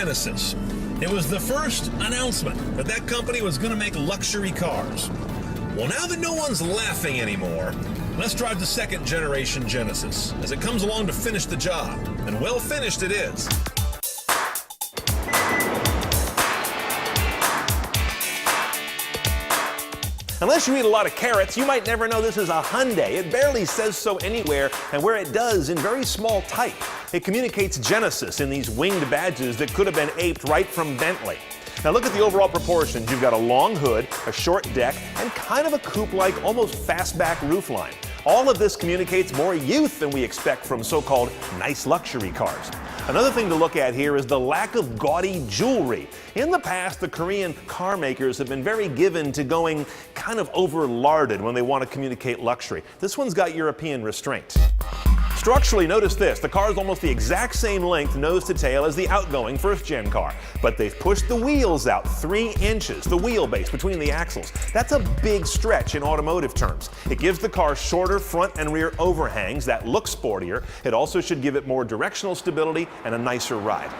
Genesis. It was the first announcement that that company was going to make luxury cars. Well, now that no one's laughing anymore, let's drive the second generation Genesis as it comes along to finish the job. And well finished it is. Unless you eat a lot of carrots, you might never know this is a Hyundai. It barely says so anywhere, and where it does, in very small type. It communicates Genesis in these winged badges that could have been aped right from Bentley. Now look at the overall proportions. You've got a long hood, a short deck, and kind of a coupe-like, almost fastback roofline. All of this communicates more youth than we expect from so-called nice luxury cars. Another thing to look at here is the lack of gaudy jewelry. In the past, the Korean car makers have been very given to going kind of over-larded when they want to communicate luxury. This one's got European restraint. Structurally, notice this. The car is almost the exact same length nose to tail as the outgoing first-gen car, but they've pushed the wheels out 3 inches, the wheelbase between the axles. That's a big stretch in automotive terms. It gives the car shorter front and rear overhangs that look sportier. It also should give it more directional stability and a nicer ride.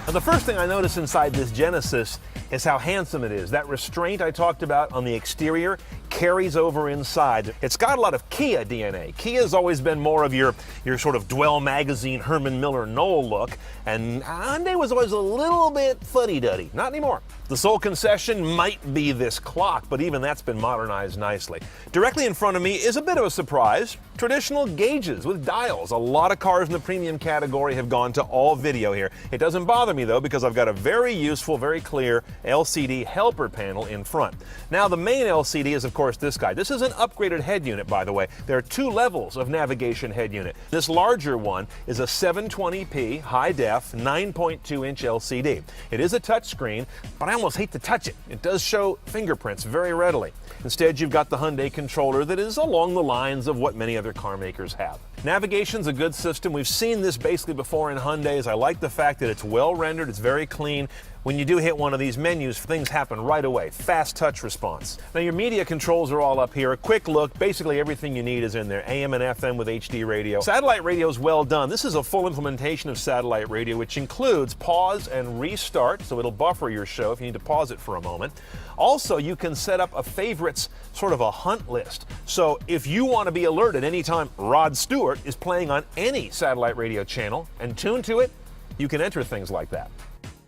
Now, the first thing I notice inside this Genesis is how handsome it is. That restraint I talked about on the exterior carries over inside. It's got a lot of Kia DNA. Kia's always been more of your sort of Dwell magazine, Herman Miller Knoll look, and Hyundai was always a little bit fuddy-duddy. Not anymore. The sole concession might be this clock, but even that's been modernized nicely. Directly in front of me is a bit of a surprise. Traditional gauges with dials. A lot of cars in the premium category have gone to all video here. It doesn't bother me though, because I've got a very useful, very clear LCD helper panel in front. Now the main LCD is of course this guy. This is an upgraded head unit, by the way. There are 2 levels of navigation head unit. This larger one is a 720p high-def 9.2-inch LCD. It is a touchscreen, but I almost hate to touch it. It does show fingerprints very readily. Instead, you've got the Hyundai controller that is along the lines of what many other car makers have. Navigation's a good system. We've seen this basically before in Hyundais. I like the fact that it's well rendered, it's very clean. When you do hit one of these menus, things happen right away. Fast touch response. Now your media controls are all up here. A quick look, basically everything you need is in there. AM and FM with HD radio. Satellite radio is well done. This is a full implementation of satellite radio, which includes pause and restart, so it'll buffer your show if you need to pause it for a moment. Also, you can set up a favorites, sort of a hunt list. So if you want to be alerted anytime Rod Stewart is playing on any satellite radio channel and tuned to it, you can enter things like that.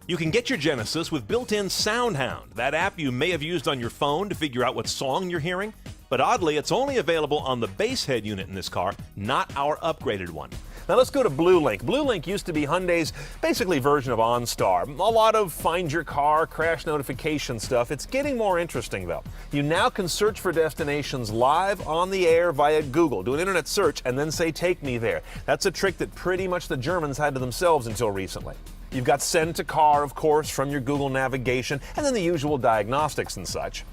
You can get your Genesis with built-in SoundHound, that app you may have used on your phone to figure out what song you're hearing. But oddly, it's only available on the base head unit in this car, not our upgraded one. Now let's go to BlueLink. BlueLink used to be Hyundai's basically version of OnStar. A lot of find your car, crash notification stuff. It's getting more interesting though. You now can search for destinations live on the air via Google. Do an internet search and then say take me there. That's a trick that pretty much the Germans had to themselves until recently. You've got send to car, of course, from your Google navigation, and then the usual diagnostics and such.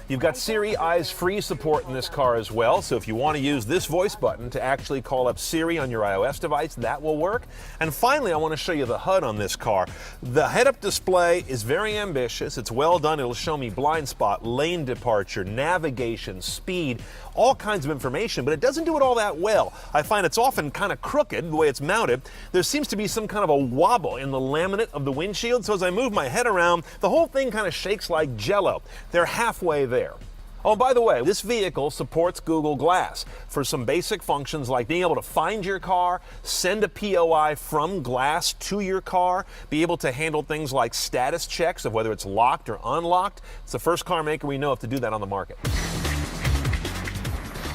You've got Siri Eyes Free support in this car as well, so if you want to use this voice button to actually call up Siri on your iOS device, that will work. And finally, I want to show you the HUD on this car. The head-up display is very ambitious. It's well done. It'll show me blind spot, lane departure, navigation, speed, all kinds of information, but it doesn't do it all that well. I find it's often kind of crooked the way it's mounted. There seems to be some kind of a wobble in the laminate of the windshield, so as I move my head around, the whole thing kind of shakes like jello. They're halfway there. Oh, by the way, this vehicle supports Google Glass for some basic functions like being able to find your car, send a POI from Glass to your car, be able to handle things like status checks of whether it's locked or unlocked. It's the first car maker we know of to do that on the market.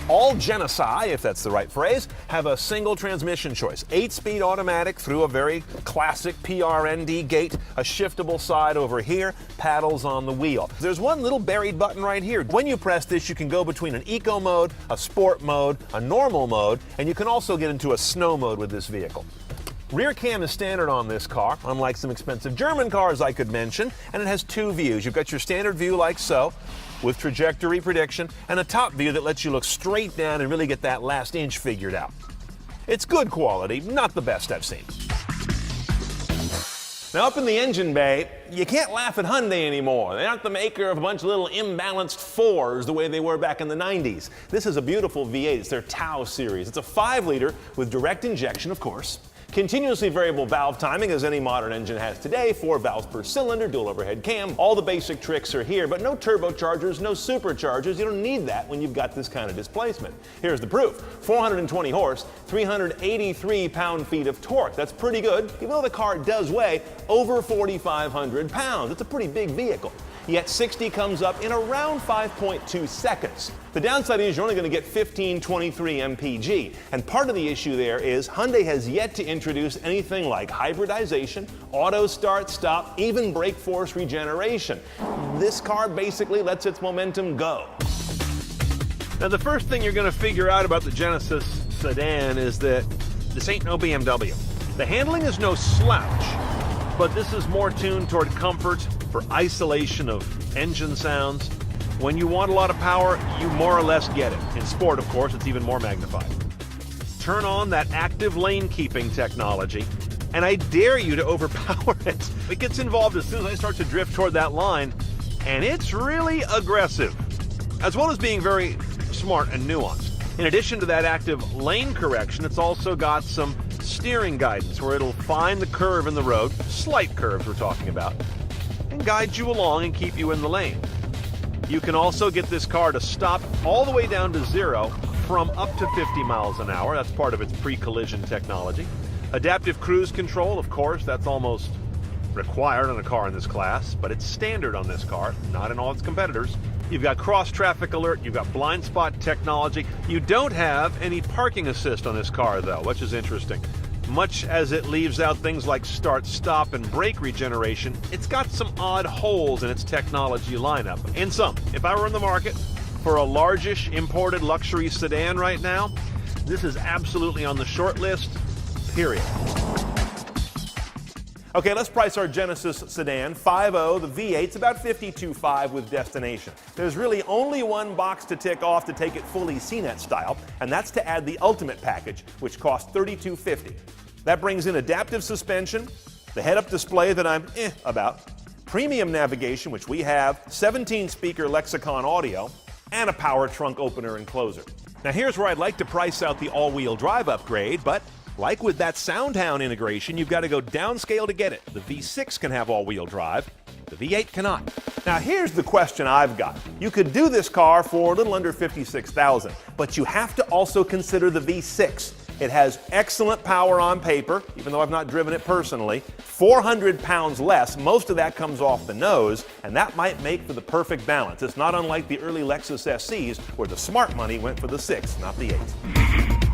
All Genesis, if that's the right phrase, have a single transmission choice. 8-speed automatic through a very classic PRND gate, a shiftable side over here, paddles on the wheel. There's one little buried button right here. When you press this, you can go between an eco mode, a sport mode, a normal mode, and you can also get into a snow mode with this vehicle. Rear cam is standard on this car, unlike some expensive German cars I could mention, and it has 2 views. You've got your standard view like so, with trajectory prediction, and a top view that lets you look straight down and really get that last inch figured out. It's good quality, not the best I've seen. Now up in the engine bay, you can't laugh at Hyundai anymore. They aren't the maker of a bunch of little imbalanced 4s the way they were back in the 90s. This is a beautiful V8, it's their Tau series. It's a 5-liter with direct injection, of course. Continuously variable valve timing, as any modern engine has today, 4 valves per cylinder, dual overhead cam. All the basic tricks are here, but no turbochargers, no superchargers. You don't need that when you've got this kind of displacement. Here's the proof. 420 horse, 383 pound-feet of torque. That's pretty good, even though the car does weigh over 4,500 pounds. It's a pretty big vehicle. Yet 60 comes up in around 5.2 seconds. The downside is you're only going to get 1523 mpg, and part of the issue there is Hyundai has yet to introduce anything like hybridization, auto start-stop, even brake force regeneration. This car basically lets its momentum go. Now, the first thing you're going to figure out about the Genesis sedan is that this ain't no BMW. The handling is no slouch, but this is more tuned toward comfort, for isolation of engine sounds. When you want a lot of power, you more or less get it. In sport, of course, it's even more magnified. Turn on that active lane keeping technology, and I dare you to overpower it. It gets involved as soon as I start to drift toward that line, and it's really aggressive, as well as being very smart and nuanced. In addition to that active lane correction, it's also got some steering guidance where it'll find the curve in the road, slight curves we're talking about, and guide you along and keep you in the lane. You can also get this car to stop all the way down to 0 from up to 50 miles an hour. That's part of its pre-collision technology. Adaptive cruise control, of course, that's almost required on a car in this class, but it's standard on this car, not in all its competitors. You've got cross-traffic alert, you've got blind spot technology. You don't have any parking assist on this car, though, which is interesting. Much as it leaves out things like start, stop, and brake regeneration, it's got some odd holes in its technology lineup. In sum, if I were in the market for a largish imported luxury sedan right now, this is absolutely on the short list, period. Okay, let's price our Genesis sedan 5.0, the V8's about $52,500 with destination. There's really only one box to tick off to take it fully CNET style, and that's to add the Ultimate package, which costs $32,500. That brings in adaptive suspension, the head-up display that I'm about, premium navigation, which we have, 17-speaker Lexicon audio, and a power trunk opener and closer. Now here's where I'd like to price out the all-wheel drive upgrade, but like with that SoundHound integration, you've got to go downscale to get it. The V6 can have all-wheel drive, the V8 cannot. Now here's the question I've got. You could do this car for a little under $56,000, but you have to also consider the V6. It has excellent power on paper, even though I've not driven it personally. 400 pounds less, most of that comes off the nose, and that might make for the perfect balance. It's not unlike the early Lexus SCs, where the smart money went for the 6, not the 8.